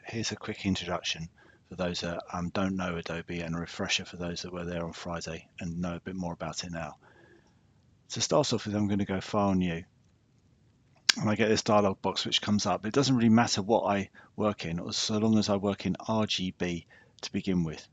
here's a quick introduction for those that don't know Adobe, and a refresher for those that were there on Friday and know a bit more about it now. To start off with, I'm going to go File, New, and I get this dialog box which comes up. It doesn't really matter what I work in, so long as I work in RGB to begin with.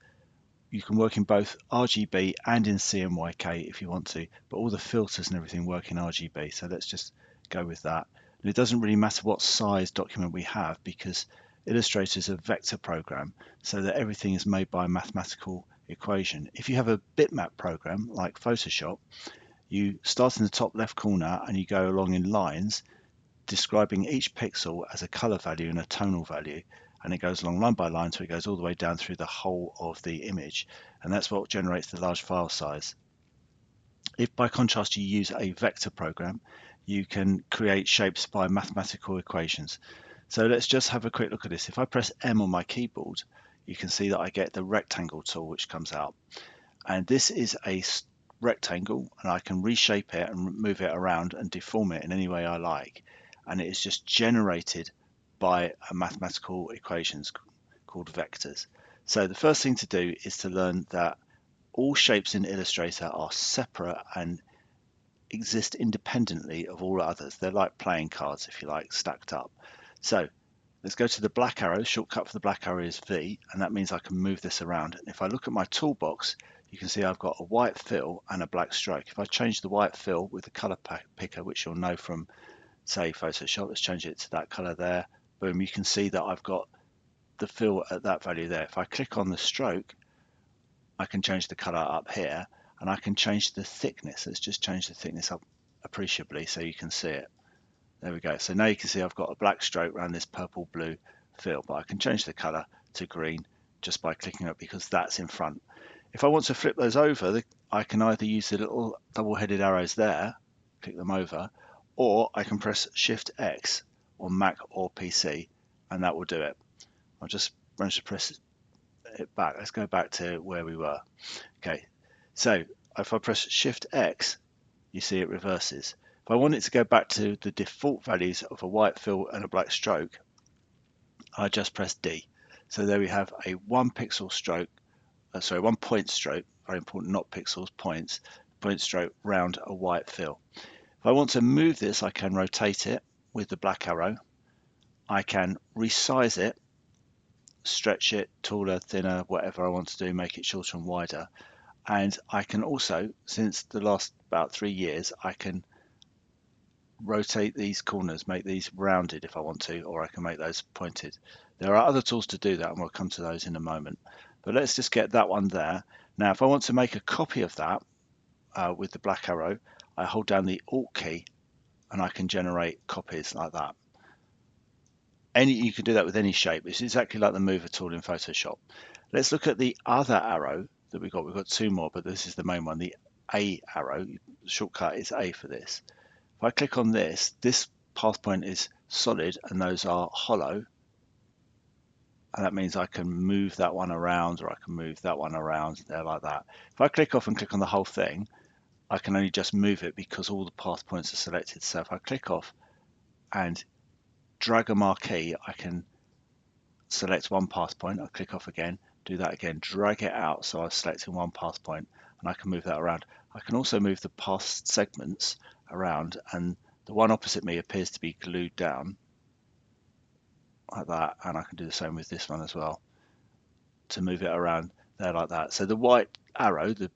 You can work in both RGB and in CMYK if you want to, but all the filters and everything work in RGB, so let's just go with that. And it doesn't really matter what size document we have, because Illustrator is a vector program, so that everything is made by a mathematical equation. If you have a bitmap program like Photoshop, you start in the top left corner and you go along in lines describing each pixel as a color value and a tonal value, and it goes along line by line, so it goes all the way down through the whole of the image, and that's what generates the large file size. If by contrast you use a vector program, you can create shapes by mathematical equations. So let's just have a quick look at this. If I press M on my keyboard, you can see that I get the rectangle tool which comes out, and this is a rectangle, and I can reshape it and move it around and deform it in any way I like, and it is just generated by mathematical equations called vectors. So the first thing to do is to learn that all shapes in Illustrator are separate and exist independently of all others. They're like playing cards, if you like, stacked up. So let's go to the black arrow. The shortcut for the black arrow is V, and that means I can move this around. And if I look at my toolbox, you can see I've got a white fill and a black stroke. If I change the white fill with the color picker, which you'll know from, say, Photoshop, let's change it to that color there. Boom, you can see that I've got the fill at that value there. If I click on the stroke, I can change the color up here, and I can change the thickness. Let's just change the thickness up appreciably so you can see it. There we go. So now you can see I've got a black stroke around this purple blue fill, but I can change the color to green just by clicking up, because that's in front. If I want to flip those over, I can either use the little double-headed arrows there, click them over, or I can press Shift X on Mac or PC, and that will do it. I'll just manage to press it back. Let's go back to where we were. Okay, so if I press Shift X, you see it reverses. If I want it to go back to the default values of a white fill and a black stroke, I just press D. So there we have a 1 pixel stroke, 1 point stroke, very important, not pixels, points, point stroke round a white fill. If I want to move this, I can rotate it with the black arrow. I can resize it, stretch it, taller, thinner, whatever I want to do, make it shorter and wider. And I can also, since the last about 3 years, I can rotate these corners, make these rounded if I want to, or I can make those pointed. There are other tools to do that, and we'll come to those in a moment. But let's just get that one there. Now, if I want to make a copy of that with the black arrow, I hold down the Alt key, and I can generate copies like that. You can do that with any shape. It's exactly like the mover tool in Photoshop. Let's look at the other arrow that we've got. We've got 2 more, but this is the main one, the A arrow. The shortcut is A for this. If I click on this, this path point is solid and those are hollow, and that means I can move that one around, or I can move that one around there like that. If I click off and click on the whole thing, I can only just move it because all the path points are selected. So if I click off and drag a marquee, I can select one path point. I'll click off again, do that again, drag it out so I'm selecting one path point, and I can move that around. I can also move the path segments around, and the one opposite me appears to be glued down like that, and I can do the same with this one as well to move it around there like that. So the white arrow, the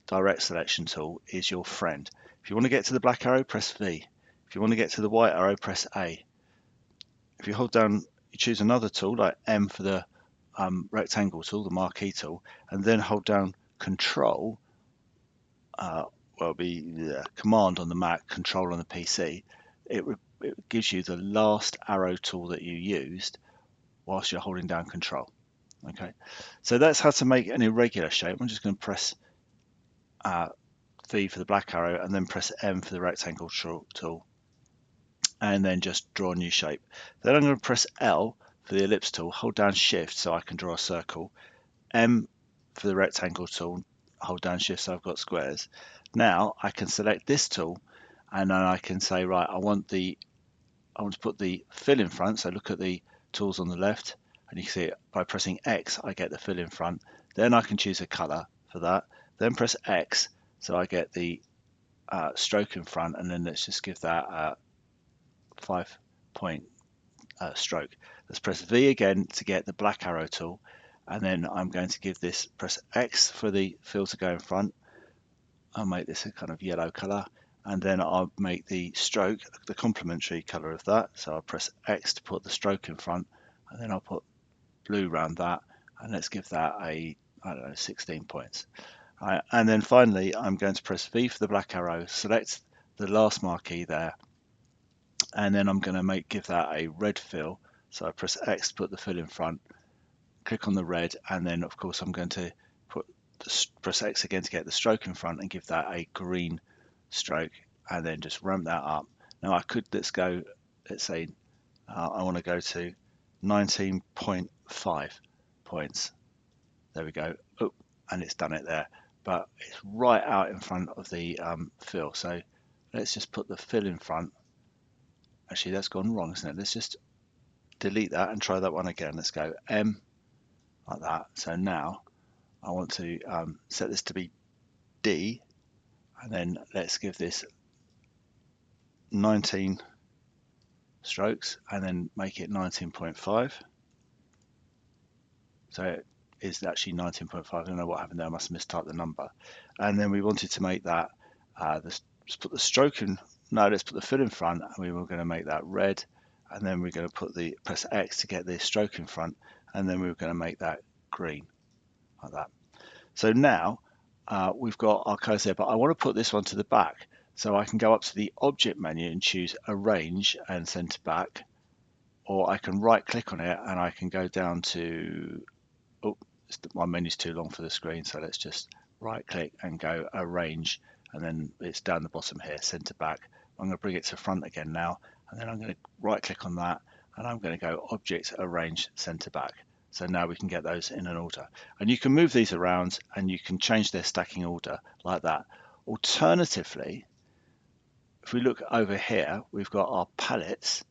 direct selection tool, is your friend. If you want to get to the black arrow, press V. If you want to get to the white arrow, press A. If you hold down, you choose another tool like M for the rectangle tool, the marquee tool, and then hold down Control, well, be the Command on the Mac, Control on the PC. It gives you the last arrow tool that you used whilst you're holding down Control. Okay, so that's how to make an irregular shape. I'm just going to press V for the black arrow and then press M for the rectangle tool, and then just draw a new shape. Then I'm going to press L for the ellipse tool, hold down Shift so I can draw a circle, M for the rectangle tool, hold down Shift so I've got squares. Now I can select this tool, and then I can say, right, I want to put the fill in front, so look at the tools on the left, and you can see by pressing X I get the fill in front. Then I can choose a color for that, then press X so I get the stroke in front, and then let's just give that a 5-point stroke. Let's press V again to get the black arrow tool, and then I'm going to give this, press X for the fill to go in front. I'll make this a kind of yellow color, and then I'll make the stroke the complementary color of that. So I'll press X to put the stroke in front, and then I'll put blue around that, and let's give that a, I don't know, 16 points. Right, and then finally I'm going to press V for the black arrow, select the last marquee there, and then I'm going to give that a red fill. So I press X to put the fill in front, click on the red, and then of course I'm going to press X again to get the stroke in front and give that a green stroke, and then just ramp that up. Now I could, let's say I want to go to 19.5 points. There we go. Oh, and it's done it there, but it's right out in front of the fill. So let's just put the fill in front. Actually, that's gone wrong, isn't it? Let's just delete that and try that one again. Let's go M like that. So now I want to set this to be D, and then let's give this 19 strokes and then make it 19.5. So it is actually 19.5. I don't know what happened there. I must have mistyped the number. And then we wanted to make that, let's put the stroke in, no, let's put the fill in front, and we were going to make that red, and then we're going to put the, press X to get the stroke in front, and then we were going to make that green, like that. So now we've got our colors there, but I want to put this one to the back. So I can go up to the object menu and choose arrange and center back, or I can right click on it and I can go down to, oh, my menu's too long for the screen, so let's just right click and go arrange, and then it's down the bottom here, center back. I'm going to bring it to front again now, and then I'm going to right click on that, and I'm going to go object arrange center back. So now we can get those in an order, and you can move these around and you can change their stacking order like that. Alternatively, if we look over here, we've got our palettes,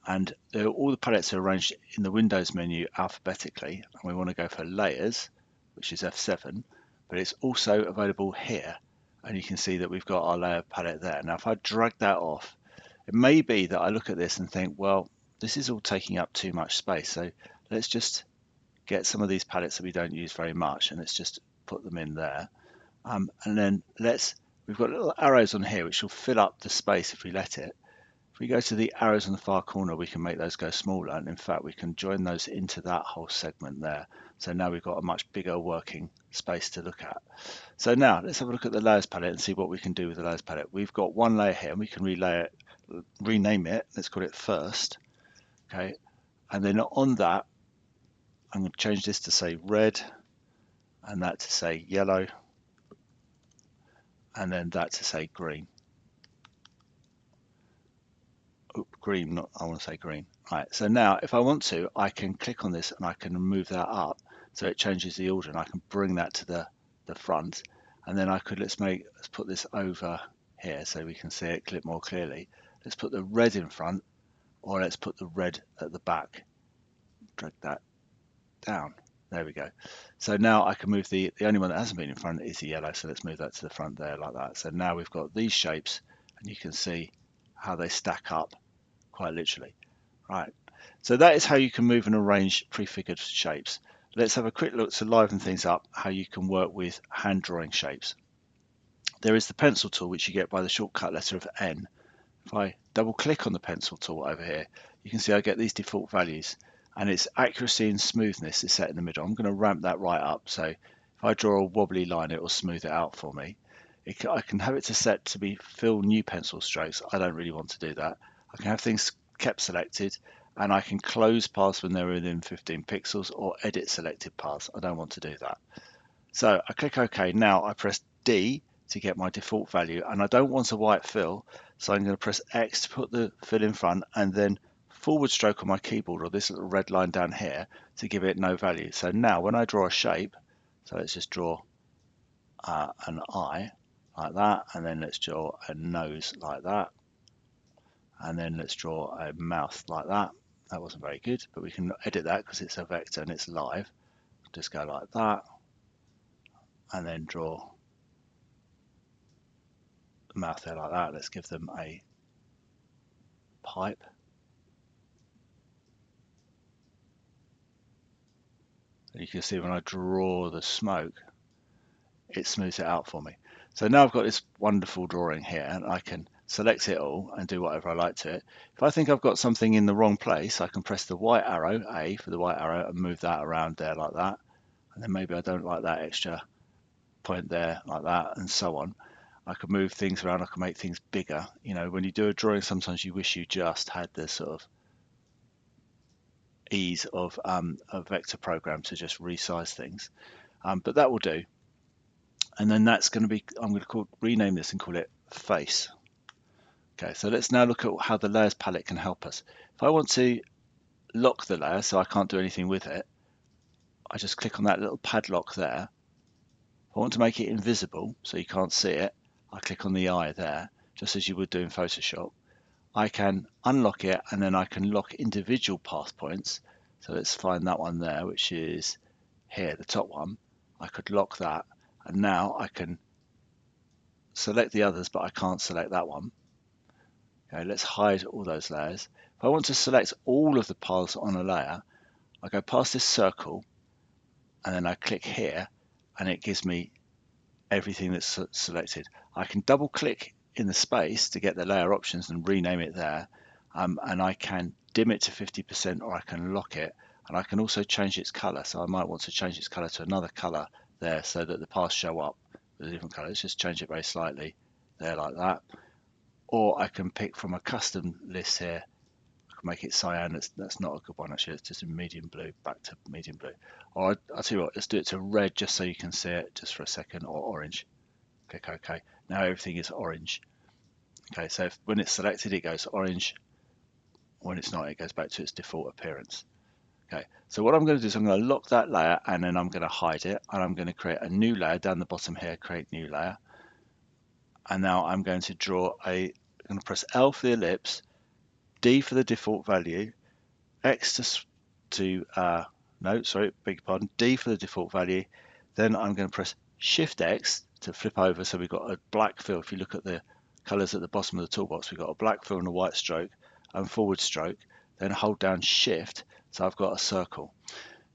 and all the palettes are arranged in the Windows menu alphabetically, and we want to go for layers, which is F7, but it's also available here, and you can see that we've got our layer palette there. Now if I drag that off, it may be that I look at this and think, well, this is all taking up too much space, so let's just get some of these palettes that we don't use very much, and let's just put them in there, and then we've got little arrows on here which will fill up the space if we let it. If we go to the arrows in the far corner, we can make those go smaller, and in fact we can join those into that whole segment there. So now we've got a much bigger working space to look at. So now let's have a look at the layers palette and see what we can do with the layers palette. We've got one layer here, and we can rename it. Let's call it first. Okay, and then on that I'm going to change this to say red, and that to say yellow, and then that to say green. Oh, green, not, I want to say green. Right, so now if I want to, I can click on this and I can move that up so it changes the order, and I can bring that to the front, and then I could, let's put this over here so we can see it clip more clearly. Let's put the red in front, or let's put the red at the back. Drag that down. There we go. So now I can move the only one that hasn't been in front is the yellow, so let's move that to the front there like that. So now we've got these shapes, and you can see how they stack up quite literally. Right, so that is how you can move and arrange prefigured shapes. Let's have a quick look to liven things up, how you can work with hand drawing shapes. There is the pencil tool, which you get by the shortcut letter of N. If I double click on the pencil tool over here, you can see I get these default values, and its accuracy and smoothness is set in the middle. I'm going to ramp that right up, so if I draw a wobbly line, it will smooth it out for me. I can have it set to be fill new pencil strokes. I don't really want to do that. I can have things kept selected, and I can close paths when they're within 15 pixels, or edit selected paths. I don't want to do that. So I click OK. Now I press D to get my default value, and I don't want a white fill, so I'm going to press X to put the fill in front, and then forward stroke on my keyboard, or this little red line down here, to give it no value. So now when I draw a shape, so let's just draw an eye like that, and then let's draw a nose like that, and then let's draw a mouth like that. That wasn't very good, but we can edit that because it's a vector and it's live. Just go like that, and then draw the mouth there like that. Let's give them a pipe. And you can see when I draw the smoke, it smooths it out for me. So now I've got this wonderful drawing here, and I can select it all and do whatever I like to it. If I think I've got something in the wrong place, I can press the white arrow, A for the white arrow, and move that around there like that. And then maybe I don't like that extra point there like that, and so on. I can move things around, I can make things bigger. You know, when you do a drawing, sometimes you wish you just had this sort of ease of a vector program to just resize things. But that will do. And then that's going to be, I'm going to rename this and call it face. Okay, so let's now look at how the layers palette can help us. If I want to lock the layer so I can't do anything with it, I just click on that little padlock there. If I want to make it invisible so you can't see it, I click on the eye there, just as you would do in Photoshop. I can unlock it, and then I can lock individual path points. So let's find that one there, which is here, the top one. I could lock that, and now I can select the others, but I can't select that one. Okay, let's hide all those layers. If I want to select all of the paths on a layer, I go past this circle, and then I click here, and it gives me everything that's selected. I can double click in the space to get the layer options and rename it there, and I can dim it to 50%, or I can lock it, and I can also change its color. So I might want to change its color to another color there so that the paths show up with a different color. Let's just change it very slightly there like that. Or I can pick from a custom list here. I can make it cyan. That's not a good one actually. It's just a medium blue, back to medium blue. Or I'll tell you what, let's do it to red just so you can see it just for a second, or orange. Click OK. Now everything is orange. Okay, so when it's selected, it goes orange. When it's not, it goes back to its default appearance. Okay, so what I'm going to do is I'm going to lock that layer, and then I'm going to hide it, and I'm going to create a new layer down the bottom here, create new layer. And now I'm going to draw I'm going to press L for the ellipse, D for the default value, X D for the default value. Then I'm going to press Shift X to flip over, so we've got a black fill. If you look at the colors at the bottom of the toolbox, we've got a black fill and a white stroke and forward stroke. Then hold down Shift, so I've got a circle.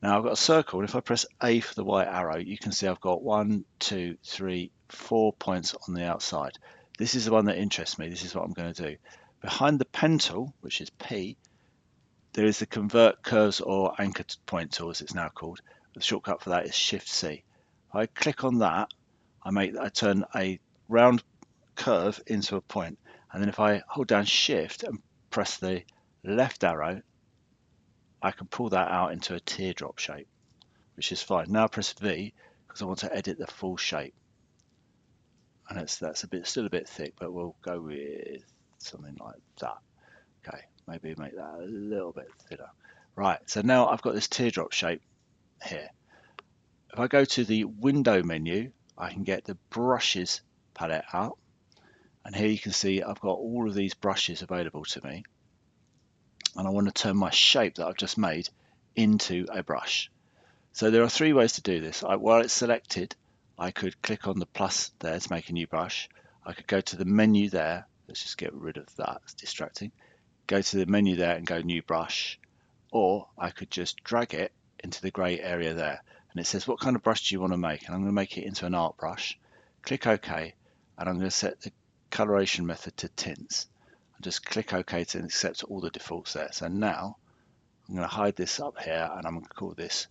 Now I've got a circle, and if I press A for the white arrow, you can see I've got 1, 2, 3, 4 points on the outside. This is the one that interests me. This is what I'm going to do. Behind the pen tool, which is P, there is the Convert Curves or Anchor Point tool, as it's now called. The shortcut for that is Shift C. If I click on that, I turn a round curve into a point. And then if I hold down Shift and press the left arrow, I can pull that out into a teardrop shape, which is fine. Now press V because I want to edit the full shape. And that's still a bit thick, but we'll go with something like that. Okay, maybe make that a little bit thinner. Right, so now I've got this teardrop shape here. If I go to the window menu, I can get the brushes palette out. And here you can see I've got all of these brushes available to me. And I want to turn my shape that I've just made into a brush. So there are 3 ways to do this. While it's selected, I could click on the plus there to make a new brush. I could go to the menu there. Let's just get rid of that, it's distracting. Go to the menu there and go new brush. Or I could just drag it into the grey area there. And it says, what kind of brush do you want to make? And I'm going to make it into an art brush. Click OK, and I'm going to set the coloration method to tints. And just click OK to accept all the defaults there. So now I'm going to hide this up here, and I'm going to call this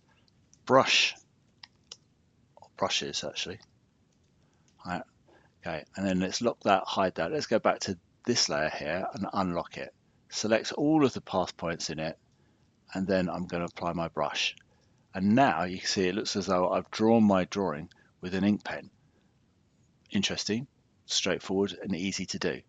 brush, or brushes actually. Right. Okay, and then let's lock that, hide that. Let's go back to this layer here and unlock it. Select all of the path points in it, and then I'm going to apply my brush. And now you can see it looks as though I've drawn my drawing with an ink pen. Interesting, straightforward and easy to do.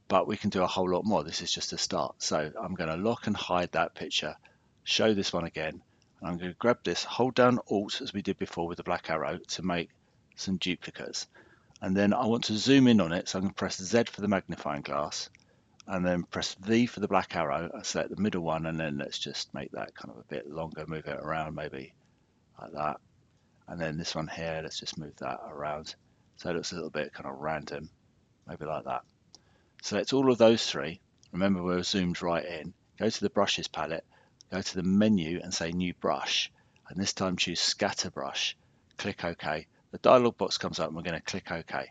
But we can do a whole lot more. This is just a start. So I'm going to lock and hide that picture, show this one again, and I'm going to grab this, hold down Alt as we did before with the black arrow to make some duplicates. And then I want to zoom in on it, so I'm going to press Z for the magnifying glass, and then press V for the black arrow and select the middle one, and then let's just make that kind of a bit longer, move it around maybe like that. And then this one here, let's just move that around so it looks a little bit kind of random, maybe like that. Select all of those three. Remember, we're zoomed right in. Go to the brushes palette, go to the menu and say new brush, and this time choose scatter brush. Click OK. The dialog box comes up and we're going to click OK.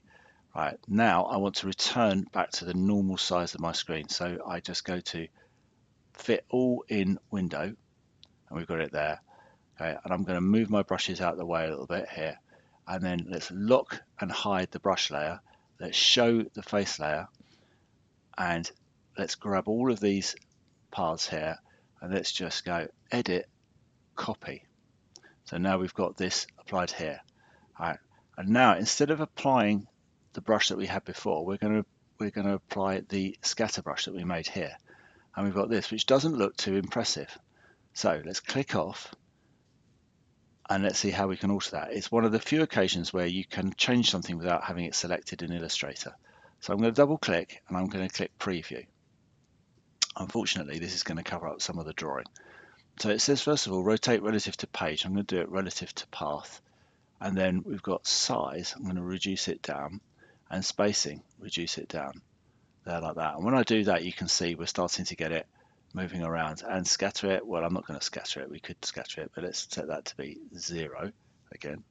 Right, now I want to return back to the normal size of my screen. So I just go to fit all in window, and we've got it there. Okay, and I'm going to move my brushes out of the way a little bit here, and then let's lock and hide the brush layer. Let's show the face layer, and let's grab all of these paths here, and let's just go edit, copy. So now we've got this applied here. All right, and now instead of applying the brush that we had before, we're going to apply the scatter brush that we made here, and we've got this, which doesn't look too impressive. So let's click off, and let's see how we can alter that. It's one of the few occasions where you can change something without having it selected in Illustrator. So I'm going to double click and I'm going to click preview. Unfortunately, this is going to cover up some of the drawing. So it says, first of all, rotate relative to page. I'm going to do it relative to path. And then we've got size. I'm going to reduce it down, and spacing, reduce it down there like that. And when I do that, you can see we're starting to get it moving around. And scatter it, well, I'm not going to scatter it. We could scatter it, but let's set that to be 0 again.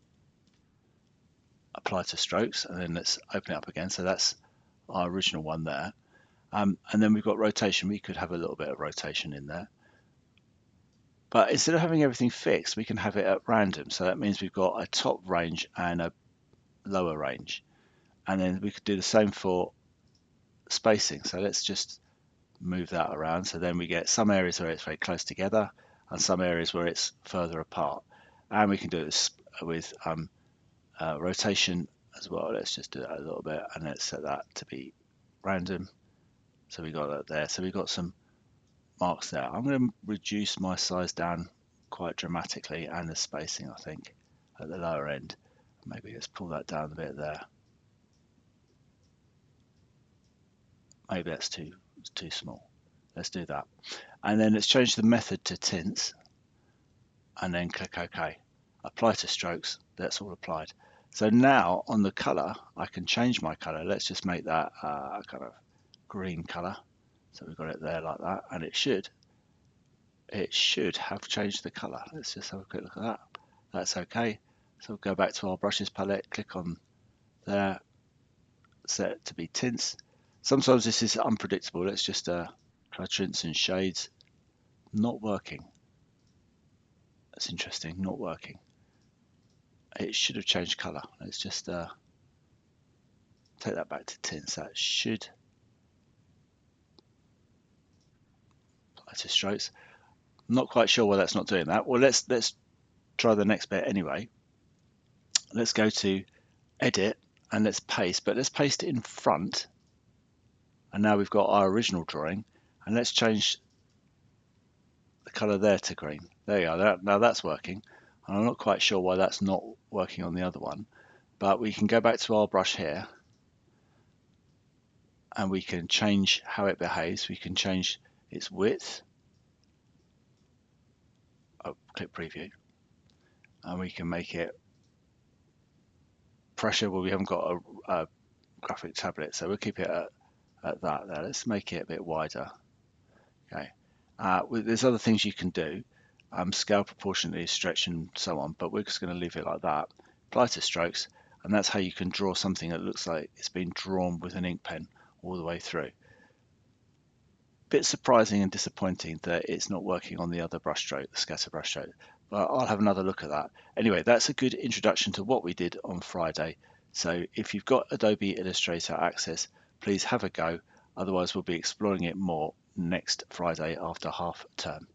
Apply to strokes, and then let's open it up again. So that's our original one there. And then we've got rotation. We could have a little bit of rotation in there. But instead of having everything fixed, we can have it at random. So that means we've got a top range and a lower range. And then we could do the same for spacing. So let's just move that around. So then we get some areas where it's very close together and some areas where it's further apart. And we can do this with rotation as well. Let's just do that a little bit, and let's set that to be random. So we got that there. So we got some marks there. I'm going to reduce my size down quite dramatically, and the spacing, I think, at the lower end. Maybe let's pull that down a bit there. Maybe that's too small. Let's do that. And then let's change the method to tints, and then click OK. Apply to strokes. That's all applied. So now on the color, I can change my color. Let's just make that kind of green color. So we've got it there like that, and it should have changed the color. Let's just have a quick look at that. That's okay. So we'll go back to our brushes palette, click on there, set it to be tints. Sometimes this is unpredictable. Let's just try tints and shades. Not working. That's interesting, not working. It should have changed color. Let's just take that back to tints. That should apply to strokes. I'm not quite sure why that's not doing that. Well, let's try the next bit anyway. Let's go to edit and let's paste, but let's paste it in front. And now we've got our original drawing, and let's change the color there to green. There you go. Now that's working. And I'm not quite sure why that's not working on the other one, but we can go back to our brush here and we can change how it behaves. We can change its width. Oh, click preview. And we can make it pressure. Well, we haven't got a graphic tablet, so we'll keep it at that there. Let's make it a bit wider. Okay. There's other things you can do. Scale proportionately, stretch and so on, but we're just going to leave it like that. Apply to strokes, and that's how you can draw something that looks like it's been drawn with an ink pen all the way through. Bit surprising and disappointing that it's not working on the other brushstroke, the scatter brushstroke, but I'll have another look at that. Anyway, that's a good introduction to what we did on Friday. So if you've got Adobe Illustrator access, please have a go. Otherwise, we'll be exploring it more next Friday after half term.